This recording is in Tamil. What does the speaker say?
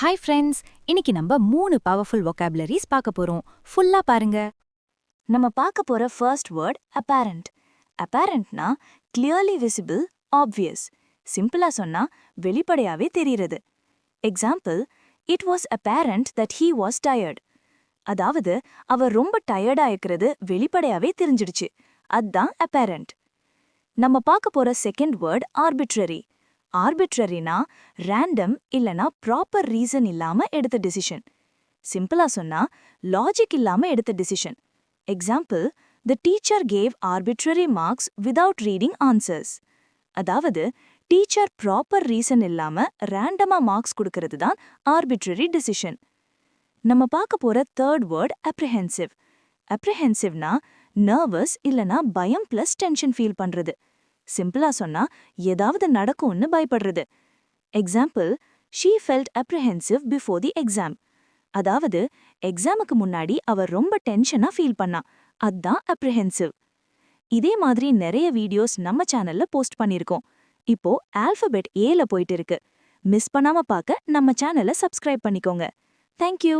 ஹாய் ஃப்ரெண்ட்ஸ், இன்னைக்கு நம்ம 3 பவர்ஃபுல் vocabularies பார்க்க போறோம். ஃபுல்லா பாருங்க. நம்ம பார்க்க போற first word apparent. apparentனா clearly visible, obvious. சிம்பிளா சொன்னா வெளிப்படையாவே தெரியுது. Example, it was apparent that he was tired. அதாவது அவர் ரொம்ப டயர்டா இருக்கிறது வெளிப்படையாவே தெரிஞ்சிடுச்சு. அதான் apparent. நம்ம பார்க்க போற செகண்ட் வேர்ட் arbitrary. ஆர்பிட்ரரினா ரேண்டம் இல்லனா ப்ராப்பர் ரீசன் இல்லாம எடுத்த டிசிஷன். சிம்பிளா சொன்னா லாஜிக் இல்லாம எடுத்த decision. Example, the teacher gave arbitrary marks without reading answers. அதாவது டீச்சர் ப்ராப்பர் ரீசன் இல்லாம ரேண்டமா மார்க்ஸ் கொடுக்கறது தான் ஆர்பிட்ரரி டிசிஷன். நம்ம பார்க்க போற தேர்ட் வேர்ட் அப்ரிஹென்சிவ். அப்ரிஹென்சிவ்னா நர்வஸ் இல்லனா பயம் பிளஸ் டென்ஷன் ஃபீல் பண்றது. சிம்பிளா சொன்னா ஏதாவது நடக்கும்னு பயப்படுறது. Example, she felt apprehensive before the exam. அதாவது எக்ஸாமுக்கு முன்னாடி அவர் ரொம்ப டென்ஷனா ஃபீல் பண்ணா. அதான் அப்ரிஹென்சிவ். இதே மாதிரி நிறைய வீடியோஸ் நம்ம சேனல்ல போஸ்ட் பண்ணிருக்கோம். இப்போ ஆல்பபெட் ஏல போயிட்டு இருக்கு. மிஸ் பண்ணாம பார்க்க நம்ம சேனலை சப்ஸ்கிரைப் பண்ணிக்கோங்க. தேங்க்யூ.